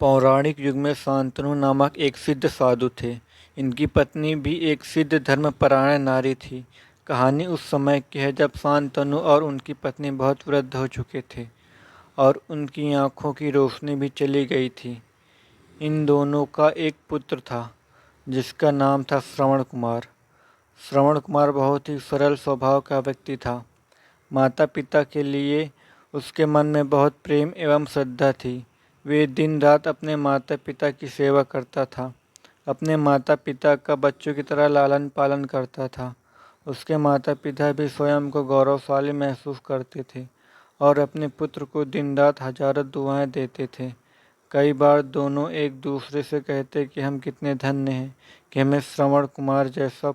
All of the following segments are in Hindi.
पौराणिक युग में शांतनु नामक एक सिद्ध साधु थे। इनकी पत्नी भी एक सिद्ध धर्मपरायण नारी थी। कहानी उस समय की है जब शांतनु और उनकी पत्नी बहुत वृद्ध हो चुके थे और उनकी आंखों की रोशनी भी चली गई थी। इन दोनों का एक पुत्र था जिसका नाम था श्रवण कुमार। श्रवण कुमार बहुत ही सरल स्वभाव का व्यक्ति था। माता पिता के लिए उसके मन में बहुत प्रेम एवं श्रद्धा थी। वे दिन रात अपने माता पिता की सेवा करता था। अपने माता पिता का बच्चों की तरह लालन पालन करता था। उसके माता पिता भी स्वयं को गौरवशाली महसूस करते थे और अपने पुत्र को दिन रात हजारों दुआएं देते थे। कई बार दोनों एक दूसरे से कहते कि हम कितने धन्य हैं कि हमें श्रवण कुमार जैसा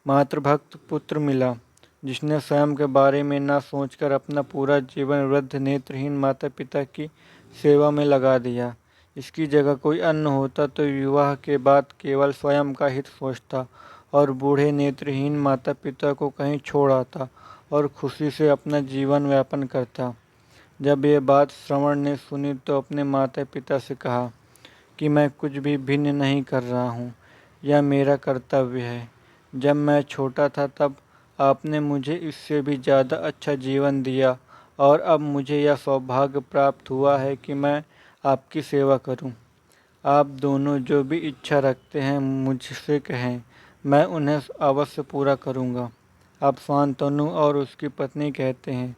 मातृभक्त पुत्र मिला, जिसने स्वयं के बारे में न सोचकर अपना पूरा जीवन वृद्ध नेत्रहीन माता पिता की सेवा में लगा दिया। इसकी जगह कोई अन्य होता तो विवाह के बाद केवल स्वयं का हित सोचता और बूढ़े नेत्रहीन माता पिता को कहीं छोड़ आता और खुशी से अपना जीवन यापन करता। जब ये बात श्रवण ने सुनी तो अपने माता पिता से कहा कि मैं कुछ भी भिन्न नहीं कर रहा हूँ, यह मेरा कर्तव्य है। जब मैं छोटा था तब आपने मुझे इससे भी ज़्यादा अच्छा जीवन दिया और अब मुझे यह सौभाग्य प्राप्त हुआ है कि मैं आपकी सेवा करूं। आप दोनों जो भी इच्छा रखते हैं मुझसे कहें, मैं उन्हें अवश्य पूरा करूंगा। अब शांतनु और उसकी पत्नी कहते हैं,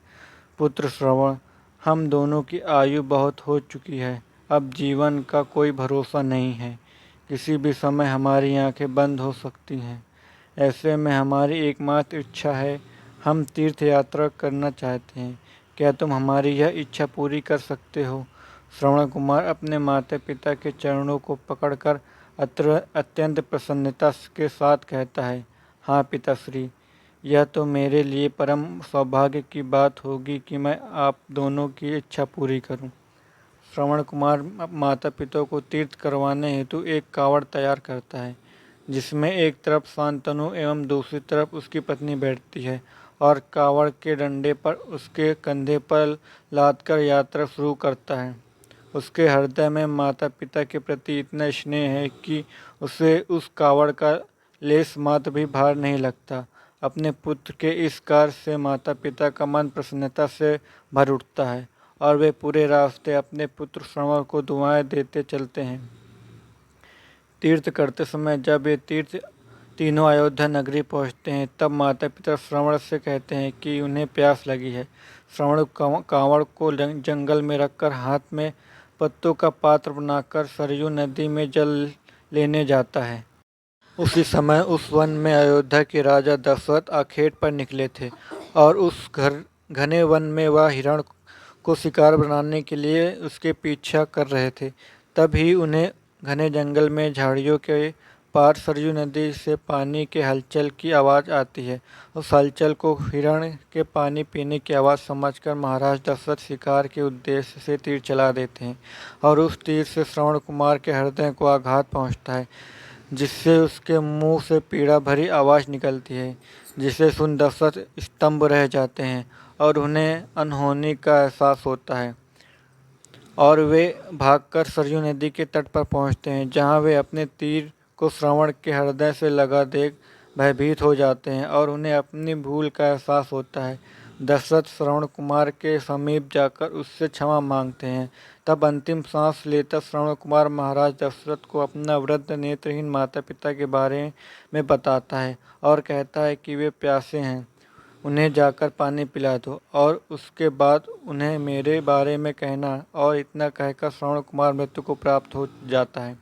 पुत्र श्रवण, हम दोनों की आयु बहुत हो चुकी है। अब जीवन का कोई भरोसा नहीं है। किसी भी समय हमारी आंखें बंद हो सकती हैं। ऐसे में हमारी एकमात्र इच्छा है, हम तीर्थ यात्रा करना चाहते हैं। क्या तुम हमारी यह इच्छा पूरी कर सकते हो? श्रवण कुमार अपने माता पिता के चरणों को पकड़कर अत्यंत प्रसन्नता के साथ कहता है, हाँ पिताश्री, यह तो मेरे लिए परम सौभाग्य की बात होगी कि मैं आप दोनों की इच्छा पूरी करूं। श्रवण कुमार माता पिता को तीर्थ करवाने हेतु एक कावड़ तैयार करता है, जिसमें एक तरफ शांतनु एवं दूसरी तरफ उसकी पत्नी बैठती है और कावड़ के डंडे पर उसके कंधे पर लादकर यात्रा शुरू करता है। उसके हृदय में माता पिता के प्रति इतना स्नेह है कि उसे उस कावड़ का लेस मात्र भी भार नहीं लगता। अपने पुत्र के इस कार्य से माता पिता का मन प्रसन्नता से भर उठता है और वे पूरे रास्ते अपने पुत्र श्रवण को दुआएं देते चलते हैं। तीर्थ करते समय जब ये तीर्थ तीनों अयोध्या नगरी पहुंचते हैं तब माता पिता श्रवण से कहते हैं कि उन्हें प्यास लगी है। श्रवण कांवड़ को जंगल में रखकर हाथ में पत्तों का पात्र बनाकर सरयू नदी में जल लेने जाता है। उसी समय उस वन में अयोध्या के राजा दशरथ आखेट पर निकले थे और उस घने वन में वह हिरण को शिकार बनाने के लिए उसके पीछा कर रहे थे। तभी उन्हें घने जंगल में झाड़ियों के पार सरयू नदी से पानी के हलचल की आवाज़ आती है। उस हलचल को हिरण के पानी पीने की आवाज़ समझकर महाराज दशरथ शिकार के उद्देश्य से तीर चला देते हैं और उस तीर से श्रवण कुमार के हृदय को आघात पहुंचता है, जिससे उसके मुंह से पीड़ा भरी आवाज़ निकलती है, जिसे सुन दशरथ स्तंभ रह जाते हैं और उन्हें अनहोनी का एहसास होता है और वे भागकर सरयू नदी के तट पर पहुंचते हैं, जहां वे अपने तीर को श्रवण के हृदय से लगा देख भयभीत हो जाते हैं और उन्हें अपनी भूल का एहसास होता है। दशरथ श्रवण कुमार के समीप जाकर उससे क्षमा मांगते हैं। तब अंतिम सांस लेता श्रवण कुमार महाराज दशरथ को अपना वृद्ध नेत्रहीन माता पिता के बारे में बताता है और कहता है कि वे प्यासे हैं, उन्हें जाकर पानी पिला दो और उसके बाद उन्हें मेरे बारे में कहना। और इतना कहकर श्रवण कुमार मृत्यु को प्राप्त हो जाता है।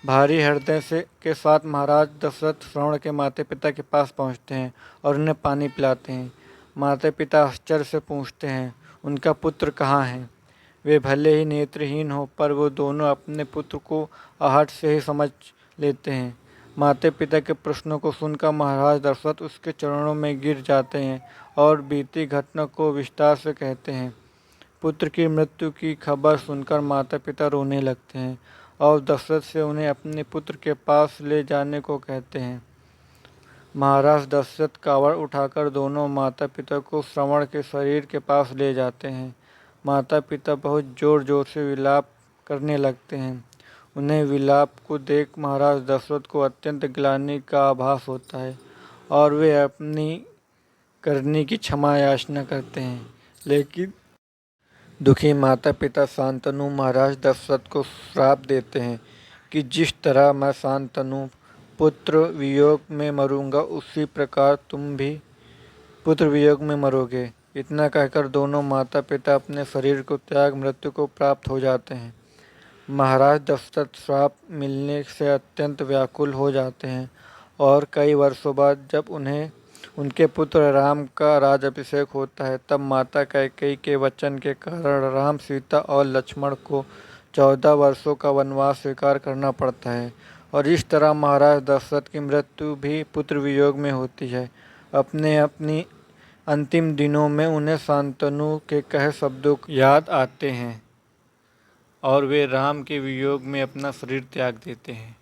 भारी हृदय से के साथ महाराज दशरथ श्रवण के माता पिता के पास पहुंचते हैं और उन्हें पानी पिलाते हैं। माता पिता आश्चर्य से पूछते हैं, उनका पुत्र कहाँ है? वे भले ही नेत्रहीन हो पर वो दोनों अपने पुत्र को आहट से ही समझ लेते हैं। माता पिता के प्रश्नों को सुनकर महाराज दशरथ उसके चरणों में गिर जाते हैं और बीती घटना को विस्तार से कहते हैं। पुत्र की मृत्यु की खबर सुनकर माता पिता रोने लगते हैं और दशरथ से उन्हें अपने पुत्र के पास ले जाने को कहते हैं। महाराज दशरथ कावड़ उठाकर दोनों माता पिता को श्रवण के शरीर के पास ले जाते हैं। माता पिता बहुत जोर जोर से विलाप करने लगते हैं। उन्हें विलाप को देख महाराज दशरथ को अत्यंत ग्लानि का आभास होता है और वे अपनी करनी की क्षमा याचना करते हैं। लेकिन दुखी माता पिता शांतनु महाराज दशरथ को श्राप देते हैं कि जिस तरह मैं शांतनु पुत्र वियोग में मरूंगा उसी प्रकार तुम भी पुत्र वियोग में मरोगे। इतना कहकर दोनों माता पिता अपने शरीर को त्याग मृत्यु को प्राप्त हो जाते हैं। महाराज दशरथ श्राप मिलने से अत्यंत व्याकुल हो जाते हैं और कई वर्षों बाद जब उन्हें उनके पुत्र राम का राजाभिषेक होता है तब माता कैकेयी के वचन के कारण राम, सीता और लक्ष्मण को 14 वर्षों का वनवास स्वीकार करना पड़ता है और इस तरह महाराज दशरथ की मृत्यु भी पुत्र वियोग में होती है। अपनी अंतिम दिनों में उन्हें शांतनु के कहे शब्दों याद आते हैं और वे राम के वियोग में अपना शरीर त्याग देते हैं।